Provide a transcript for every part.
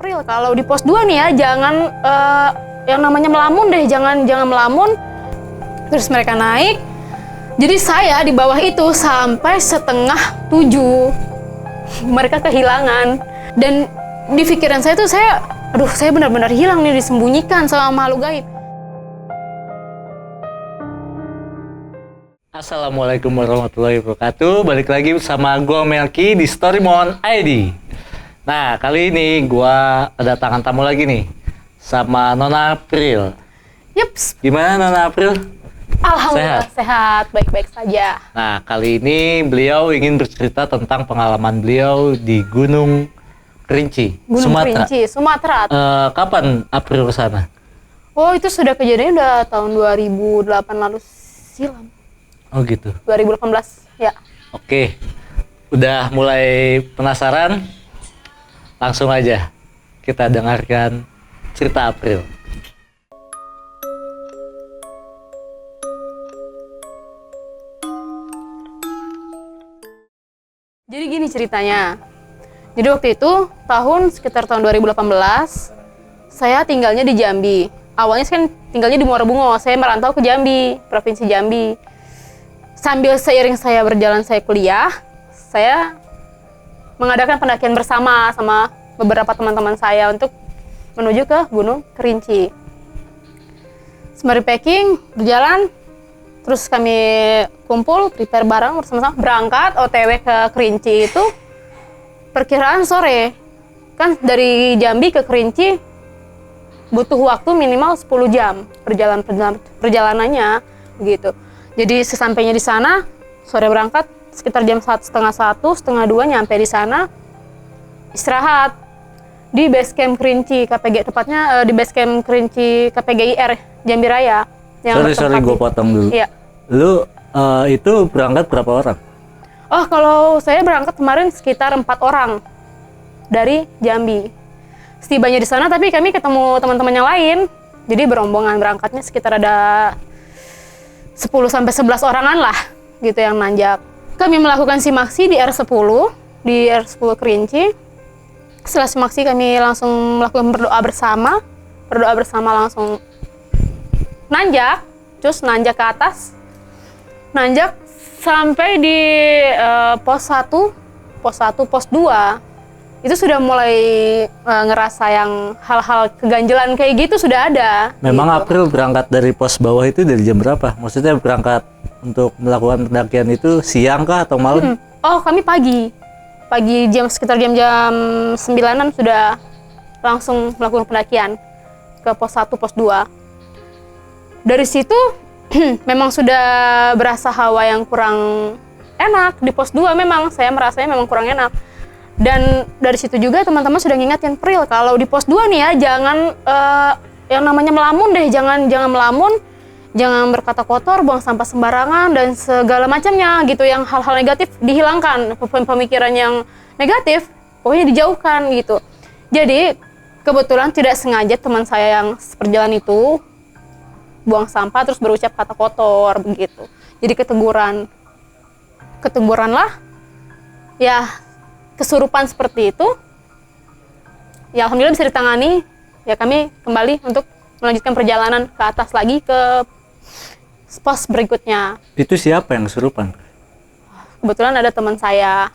April, kalau di pos 2 nih ya, jangan yang namanya melamun deh, jangan melamun. Terus mereka naik. Jadi saya di bawah itu sampai 6:30. Mereka kehilangan. Dan di pikiran saya tuh saya benar-benar hilang nih, disembunyikan sama makhluk gaib. Assalamualaikum warahmatullahi wabarakatuh. Balik lagi bersama gue Melki di Storymon ID. Nah, kali ini gue kedatangan tamu lagi nih sama Nona April. Yups. Gimana Nona April? Alhamdulillah sehat, baik-baik saja. Nah, kali ini beliau ingin bercerita tentang pengalaman beliau di Gunung Kerinci, Sumatera. Kerinci, Sumatera. Kapan April ke sana? Oh, itu sudah kejadiannya udah tahun 2008 lalu silam. Oh gitu. 2018, ya. Oke. Udah mulai penasaran? Langsung aja kita dengarkan cerita April. Jadi gini ceritanya. Jadi waktu itu sekitar tahun 2018, saya tinggalnya di Jambi. Awalnya saya kan tinggalnya di Muara Bungo. Saya merantau ke Jambi, Provinsi Jambi. Sambil seiring saya berjalan saya kuliah, saya mengadakan pendakian bersama sama beberapa teman-teman saya untuk menuju ke Gunung Kerinci. Sembari packing, berjalan, terus kami kumpul, prepare barang bersama-sama, berangkat OTW ke Kerinci itu perkiraan sore. Kan dari Jambi ke Kerinci butuh waktu minimal 10 jam perjalanannya begitu. Jadi sesampainya di sana, sore berangkat, sekitar jam 1:30, 1:30 nyampe di sana, istirahat di base camp Kerinci KPG, tepatnya di base camp Kerinci KPGIR Jambi Raya. Sorry, gue potong dulu. Iya. Lu itu berangkat berapa orang? Oh, kalau saya berangkat kemarin sekitar 4 orang dari Jambi. Setibanya di sana, tapi kami ketemu teman-teman yang lain, jadi berombongan berangkatnya sekitar ada 10-11 orangan lah gitu yang nanjak. Kami melakukan simaksi di R10 Kerinci. Setelah simaksi kami langsung melakukan berdoa bersama langsung nanjak, terus nanjak ke atas, nanjak sampai di pos 1, pos 2 itu sudah mulai ngerasa yang hal-hal keganjelan kayak gitu sudah ada. Memang gitu. April berangkat dari pos bawah itu dari jam berapa? Maksudnya berangkat untuk melakukan pendakian itu siang kah atau malam? Oh, kami pagi sekitar jam 9-an sudah langsung melakukan pendakian ke pos 1, pos 2. Dari situ memang sudah berasa hawa yang kurang enak. Di pos 2 memang saya merasanya memang kurang enak. Dan dari situ juga teman-teman sudah ngingetin, Pril, kalau di pos 2 nih ya, jangan yang namanya melamun deh, jangan melamun, jangan berkata kotor, buang sampah sembarangan dan segala macamnya gitu, yang hal-hal negatif dihilangkan, pemikiran yang negatif pokoknya dijauhkan gitu. Jadi kebetulan tidak sengaja teman saya yang seperjalan itu buang sampah terus berucap kata kotor begitu. Jadi keteguran lah ya, kesurupan seperti itu. Ya alhamdulillah bisa ditangani. Ya kami kembali untuk melanjutkan perjalanan ke atas lagi ke pos berikutnya. Itu siapa yang kesurupan? Kebetulan ada teman saya.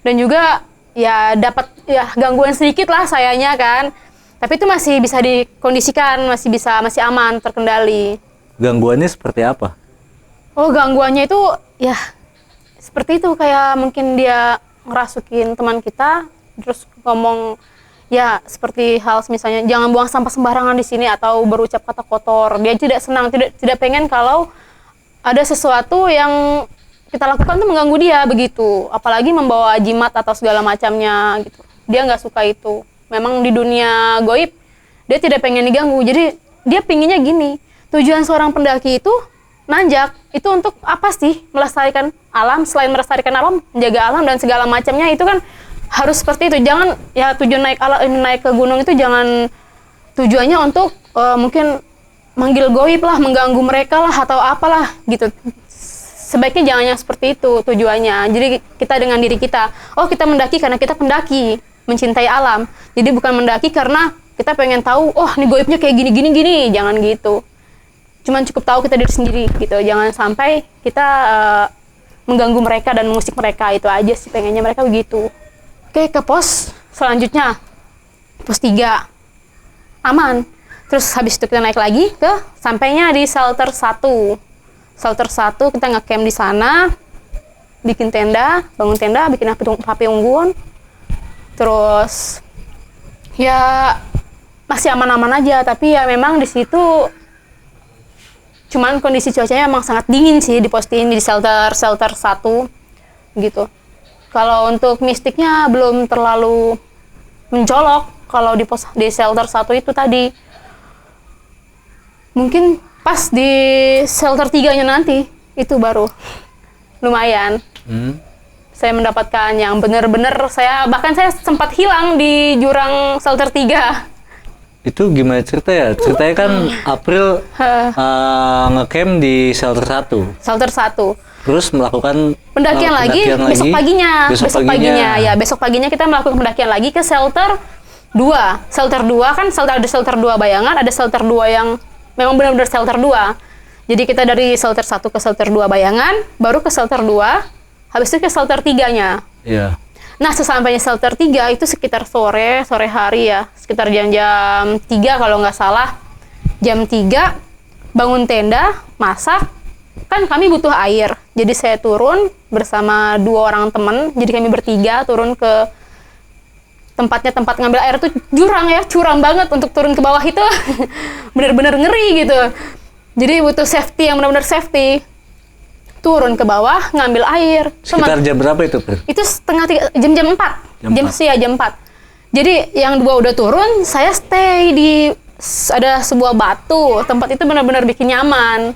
Dan juga ya dapat ya gangguan sedikit lah sayanya kan. Tapi itu masih bisa dikondisikan, masih aman, terkendali. Gangguannya seperti apa? Oh, gangguannya itu ya seperti itu, kayak mungkin dia ngerasukin teman kita, terus ngomong ya seperti hal misalnya jangan buang sampah sembarangan di sini atau berucap kata kotor. Dia tidak senang, tidak pengen kalau ada sesuatu yang kita lakukan tuh mengganggu dia begitu. Apalagi membawa jimat atau segala macamnya gitu. Dia nggak suka itu. Memang di dunia goib dia tidak pengen diganggu. Jadi dia pinginnya gini, tujuan seorang pendaki itu nanjak itu untuk apa sih? Melestarikan alam. Selain melestarikan alam, menjaga alam dan segala macamnya, itu kan harus seperti itu. Jangan ya tujuan naik ke gunung itu jangan tujuannya untuk mungkin manggil goib lah, mengganggu mereka lah atau apalah gitu. Sebaiknya jangan yang seperti itu tujuannya. Jadi kita dengan diri kita, oh kita mendaki karena kita pendaki. mencintai alam. Jadi bukan mendaki karena kita pengen tahu, oh ini goibnya kayak gini, jangan gitu. Cuman cukup tahu kita diri sendiri gitu. Jangan sampai kita mengganggu mereka dan mengusik mereka, itu aja sih pengennya mereka begitu. Oke, ke pos selanjutnya. Pos 3. Aman. Terus habis itu kita naik lagi ke sampainya di shelter 1. Shelter 1 kita nge-camp di sana. Bikin tenda, bangun tenda, bikin api unggun. Terus ya masih aman-aman aja, tapi ya memang di situ cuman kondisi cuacanya emang sangat dingin sih di pos ini, di shelter 1 gitu. Kalau untuk mistiknya belum terlalu mencolok kalau di shelter 1 itu tadi. Mungkin pas di shelter 3-nya nanti itu baru lumayan. Saya mendapatkan yang benar-benar bahkan saya sempat hilang di jurang shelter 3. Itu gimana cerita ya? Ceritanya kan April nge-camp di shelter 1. Shelter 1. Terus melakukan pendakian lagi besok paginya. Besok paginya kita melakukan pendakian lagi ke shelter 2. Shelter 2 kan ada shelter 2 bayangan, ada shelter 2 yang memang benar-benar shelter 2. Jadi kita dari shelter 1 ke shelter 2 bayangan, baru ke shelter 2. Habis itu ke shelter 3-nya. Iya. Nah, sesampainya shelter 3 itu sekitar sore hari ya. Sekitar jam 3 kalau nggak salah. Jam 3, bangun tenda, masak. Kan kami butuh air. Jadi saya turun bersama 2 orang teman. Jadi kami bertiga turun ke tempat ngambil air tuh jurang ya. Curam banget untuk turun ke bawah itu. Bener-bener ngeri gitu. Jadi butuh safety yang benar-benar safety. Turun ke bawah, ngambil air. Sekitar jam berapa itu, Pir? Itu jam 4. Jam 4. Jadi yang 2 udah turun, saya stay di ada sebuah batu. Tempat itu benar-benar bikin nyaman.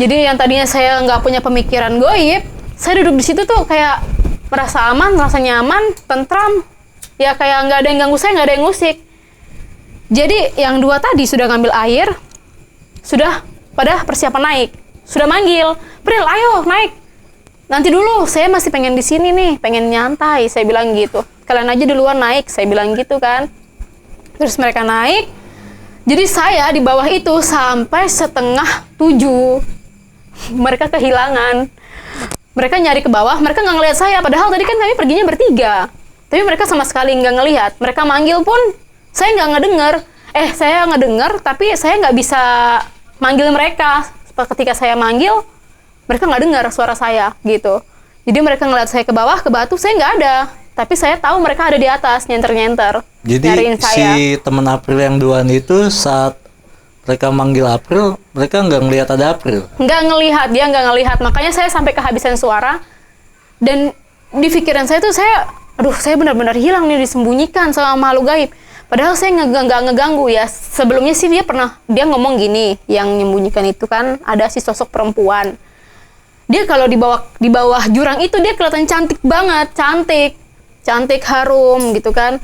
Jadi yang tadinya saya nggak punya pemikiran goib, saya duduk di situ tuh kayak merasa aman, merasa nyaman, tentram. Ya kayak nggak ada yang ganggu saya, nggak ada yang ngusik. Jadi yang 2 tadi sudah ngambil air, sudah pada persiapan naik. Sudah manggil, Pril, ayo naik. Nanti dulu, saya masih pengen di sini nih, pengen nyantai, saya bilang gitu. Kalian aja duluan naik, saya bilang gitu kan. Terus mereka naik. Jadi saya di bawah itu sampai 6:30. Mereka kehilangan. Mereka nyari ke bawah, mereka nggak ngelihat saya. Padahal tadi kan kami perginya bertiga. Tapi mereka sama sekali nggak ngelihat. Mereka manggil pun, saya nggak ngedenger. Saya ngedenger, tapi saya nggak bisa manggil mereka. Ketika saya manggil, mereka nggak dengar suara saya gitu. Jadi mereka ngeliat saya ke bawah, ke batu, saya nggak ada. Tapi saya tahu mereka ada di atas, nyenter-nyenter. Jadi nyariin saya. Si teman April yang 2 itu saat mereka manggil April, mereka nggak ngelihat ada April? Nggak ngelihat, dia nggak ngelihat. Makanya saya sampai kehabisan suara. Dan di pikiran saya tuh saya benar-benar hilang nih, disembunyikan sama makhluk gaib. Padahal saya nggak ngeganggu ya. Sebelumnya sih dia ngomong gini, yang menyembunyikan itu kan ada si sosok perempuan. Dia kalau di bawah jurang itu dia kelihatan cantik banget, cantik harum gitu kan.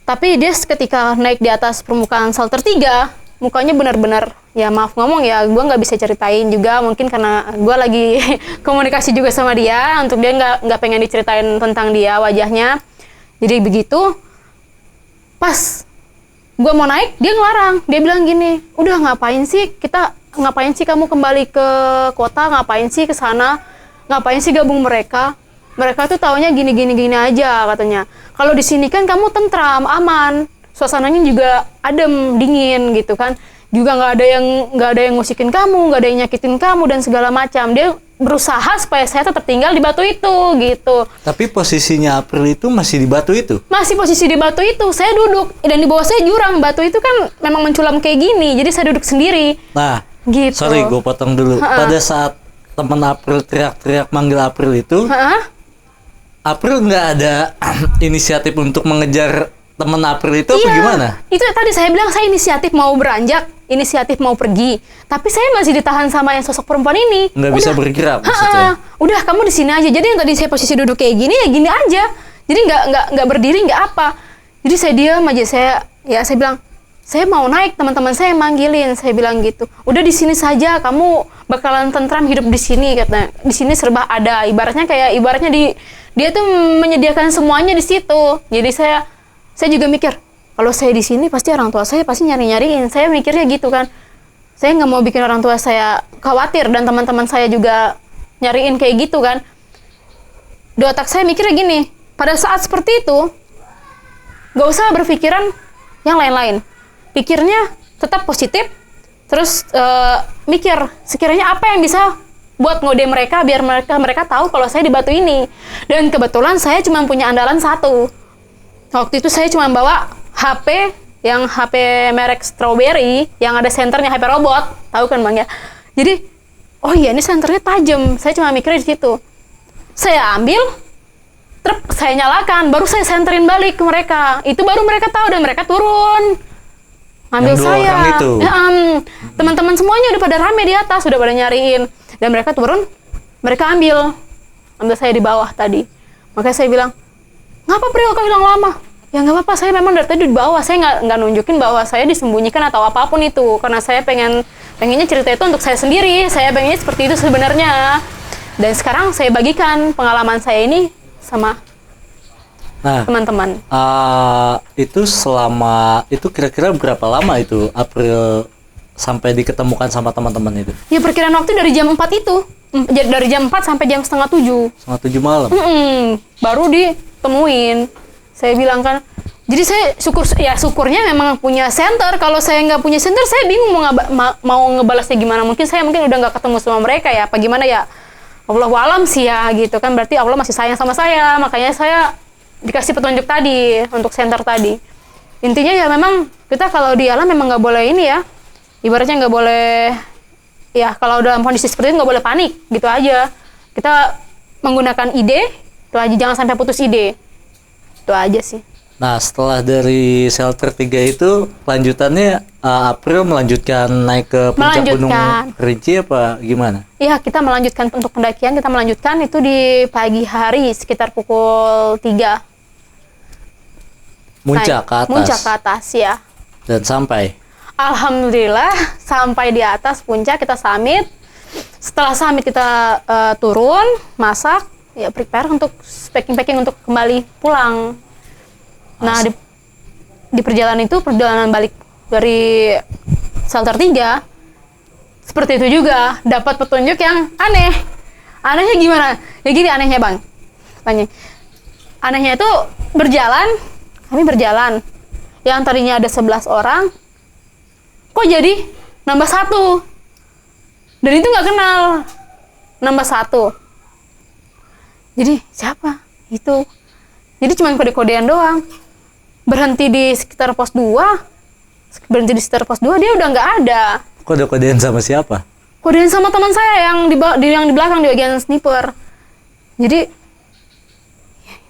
Tapi dia ketika naik di atas permukaan shelter 3, mukanya benar-benar ya maaf ngomong ya, gue nggak bisa ceritain juga mungkin karena gue lagi komunikasi juga sama dia, untuk dia nggak pengen diceritain tentang dia wajahnya. Jadi begitu. Pas gue mau naik, dia ngelarang. Dia bilang gini, udah ngapain sih kamu kembali ke kota, ngapain sih ke sana, ngapain sih gabung mereka tuh taunya gini aja katanya. Kalau di sini kan kamu tentram, aman, suasananya juga adem, dingin gitu kan. Juga nggak ada yang ngusikin kamu, nggak ada yang nyakitin kamu dan segala macam. Dia berusaha supaya saya tetap tinggal di batu itu gitu. Tapi posisinya April itu masih di batu itu? Masih posisi di batu itu. Saya duduk dan di bawah saya jurang. Batu itu kan memang menculam kayak gini. Jadi saya duduk sendiri. Nah, gitu. Sorry gue potong dulu. Pada saat teman April teriak-teriak manggil April itu, April nggak ada inisiatif untuk mengejar teman April itu apa gimana? Itu tadi saya bilang saya inisiatif mau beranjak, inisiatif mau pergi, tapi saya masih ditahan sama yang sosok perempuan ini. Nggak bisa bergerak maksudnya? Udah kamu di sini aja. Jadi yang tadi saya posisi duduk kayak gini ya gini aja. Jadi nggak berdiri nggak apa. Jadi saya diam aja. Saya bilang saya mau naik, teman-teman saya manggilin. Saya bilang gitu. Udah di sini saja, kamu bakalan tentram hidup di sini katanya. Di sini serba ada. Ibaratnya dia tuh menyediakan semuanya di situ. Jadi saya saya juga mikir, kalau saya di sini pasti orang tua saya pasti nyariin. Saya mikirnya gitu kan. Saya nggak mau bikin orang tua saya khawatir dan teman-teman saya juga nyariin kayak gitu kan. Di otak saya mikirnya gini, pada saat seperti itu, nggak usah berpikiran yang lain-lain. Pikirnya tetap positif, terus mikir sekiranya apa yang bisa buat ngode mereka biar mereka tahu kalau saya di Batu ini. Dan kebetulan saya cuma punya andalan satu. Waktu itu saya cuma bawa HP yang HP merek Strawberry yang ada senternya, HP robot, tahu kan Bang ya. Jadi, oh iya ini senternya tajam. Saya cuma mikirnya di situ. Saya ambil, truk saya nyalakan, baru saya senterin balik ke mereka. Itu baru mereka tahu dan mereka turun. Ambil saya. Teman-teman semuanya udah pada rame di atas, udah pada nyariin. Dan mereka turun, mereka ambil saya di bawah tadi. Makanya saya bilang, ngapa Pril kau hilang lama? Ya nggak apa-apa, saya memang dari tadi di bawah. Saya nggak nunjukin bahwa saya disembunyikan atau apapun itu. Karena saya pengennya cerita itu untuk saya sendiri. Saya pengennya seperti itu sebenarnya. Dan sekarang saya bagikan pengalaman saya ini sama teman-teman. Itu kira-kira berapa lama itu April sampai diketemukan sama teman-teman itu? Ya perkiraan waktu dari jam 4 itu. Dari jam 4 sampai jam setengah 7. Setengah 7 malam? Baru ditemuin. Saya bilang kan, jadi saya syukurnya memang punya center. Kalau saya nggak punya center, saya bingung mau ngebalasnya gimana. Mungkin udah nggak ketemu sama mereka ya, apa gimana ya. Allahu alam sih ya gitu kan, berarti Allah masih sayang sama saya, makanya saya dikasih petunjuk tadi untuk center tadi. Intinya ya memang kita kalau di alam memang nggak boleh ini ya, ibaratnya nggak boleh ya, kalau dalam kondisi seperti itu nggak boleh panik gitu aja. Kita menggunakan ide itu aja, jangan sampai putus ide, itu aja sih. Nah, setelah dari shelter 3 itu, lanjutannya April melanjutkan naik ke puncak Gunung Kerinci apa gimana? Iya, kita melanjutkan untuk pendakian, kita melanjutkan itu di pagi hari sekitar pukul 3. Muncak ke atas? Muncak ke atas, ya. Dan sampai? Alhamdulillah, sampai di atas puncak, kita summit. Setelah summit kita turun, masak, ya prepare untuk packing untuk kembali pulang. Nah, di perjalanan balik dari shelter 3, seperti itu juga, dapat petunjuk yang aneh. Anehnya gimana? Ya gini anehnya Bang. Anehnya itu kami berjalan. Yang tadinya ada 11 orang, kok jadi nambah 1? Dan itu nggak kenal, nambah 1. Jadi siapa? Itu. Jadi cuma kode-kodean doang. Berhenti di sekitar pos 2, dia udah nggak ada. Kode-kodean sama siapa? Kodean sama teman saya yang di belakang di bagian sniper. Jadi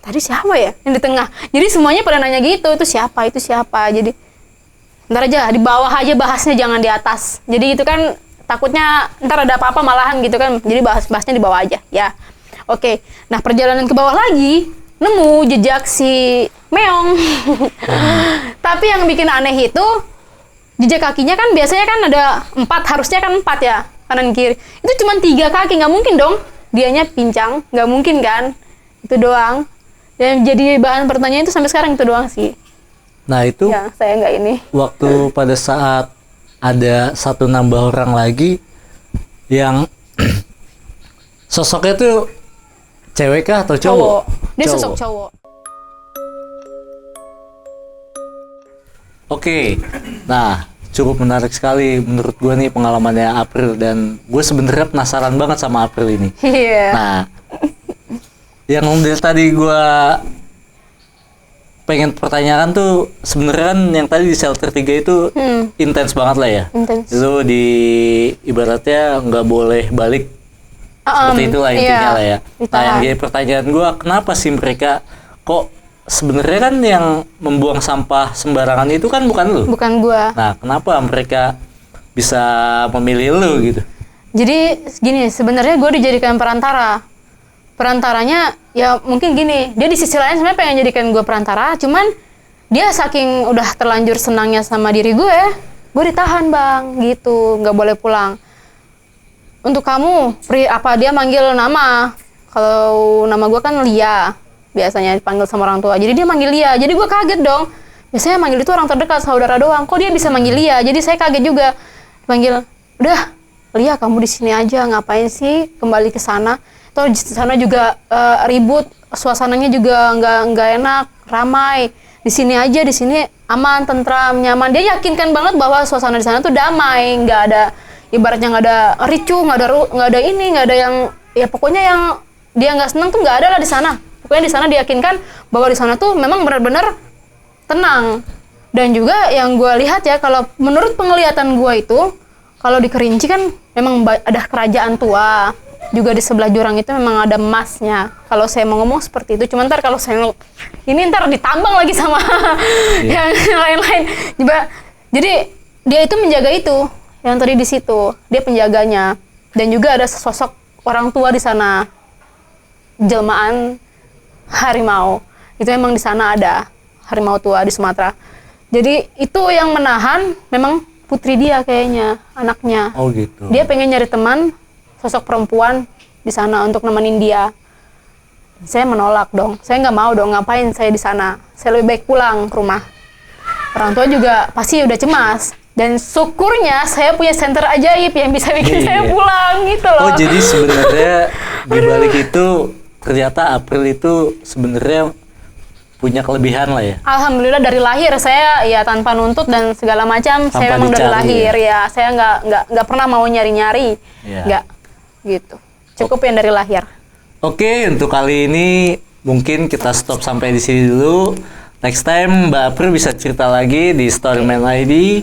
tadi siapa ya yang di tengah? Jadi semuanya pada nanya gitu, itu siapa? Jadi ntar aja di bawah aja bahasnya, jangan di atas. Jadi itu kan takutnya ntar ada apa-apa malahan gitu kan. Jadi bahasnya di bawah aja ya. Oke. Nah, perjalanan ke bawah lagi nemu jejak si Meong. Tapi yang bikin aneh itu jejak kakinya kan biasanya kan ada 4, harusnya kan 4 ya, kanan kiri. Itu cuma 3 kaki, nggak mungkin dong dianya pincang, nggak mungkin kan. Itu doang. Dan jadi bahan pertanyaan itu sampai sekarang itu doang sih. Nah itu ya, saya nggak ini. Waktu pada saat ada satu nambah orang lagi yang sosoknya tuh cewek kah atau cowok? Dia sosok cowok. Oke, nah cukup menarik sekali menurut gue nih pengalamannya April, dan gue sebenarnya penasaran banget sama April ini. Iya. Nah, yang dari tadi gue pengen pertanyakan tuh sebenarnya kan yang tadi di shelter 3 itu intens banget lah ya. Intens. Itu ibaratnya nggak boleh balik. Seperti itulah intinya lah ya. Nah, yang jadi pertanyaan gue, kenapa sih mereka kok sebenarnya kan yang membuang sampah sembarangan itu kan bukan lu? Bukan gua. Nah, kenapa mereka bisa memilih lu gitu? Jadi gini, sebenarnya gue dijadikan perantara. Perantaranya ya mungkin gini, dia di sisi lain sebenarnya pengen jadikan gue perantara, cuman dia saking udah terlanjur senangnya sama diri gue ditahan Bang, gitu, nggak boleh pulang. Untuk kamu, dia manggil nama. Kalau nama gue kan Lia. biasanya dipanggil sama orang tua. Jadi dia manggil Lia. Jadi gue kaget dong. Biasanya manggil itu orang terdekat, saudara doang. Kok dia bisa manggil Lia? Jadi saya kaget juga. Panggil, udah Lia kamu di sini aja, ngapain sih kembali ke sana? Toh di sana juga ribut, suasananya juga nggak enak, ramai. Di sini aja, di sini aman, tentram, nyaman. Dia yakinkan banget bahwa suasana di sana tuh damai, nggak ada, ibaratnya nggak ada ricuh, nggak ada ini, nggak ada yang, ya pokoknya yang dia nggak senang tuh nggak ada lah di sana. Pokoknya di sana diyakinkan bahwa di sana tuh memang benar-benar tenang. Dan juga yang gue lihat ya, kalau menurut penglihatan gue itu, kalau di Kerinci kan memang ada kerajaan tua. Juga di sebelah jurang itu memang ada emasnya. Kalau saya mau ngomong seperti itu, cuma ntar kalau saya ini ntar ditambang lagi sama yang lain-lain. Jadi dia itu menjaga itu, yang tadi di situ dia penjaganya. Dan juga ada sosok orang tua di sana, jelmaan harimau. Itu memang di sana ada harimau tua di Sumatera. Jadi itu yang menahan memang putri dia kayaknya, anaknya. Oh gitu. Dia pengen nyari teman sosok perempuan di sana untuk nemenin dia. Saya menolak dong. Saya nggak mau dong, ngapain saya di sana. Saya lebih baik pulang ke rumah. Orang tua juga pasti udah cemas. Dan syukurnya saya punya center ajaib yang bisa bikin saya pulang gitu loh. Oh jadi sebenarnya di balik itu ternyata April itu sebenarnya punya kelebihan lah ya. Alhamdulillah dari lahir saya ya tanpa nuntut dan segala macam. Saya memang dari lahir ya. Saya nggak pernah mau nyari-nyari. Nggak gitu. Cukup yang dari lahir. Oke, untuk kali ini mungkin kita stop sampai di sini dulu. Next time Mbak April bisa cerita lagi di Storyman ID.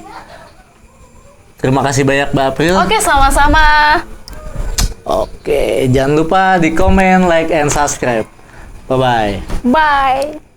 Terima kasih banyak Mbak April. Oke, sama-sama. Oke, jangan lupa di komen, like, and subscribe. Bye-bye. Bye.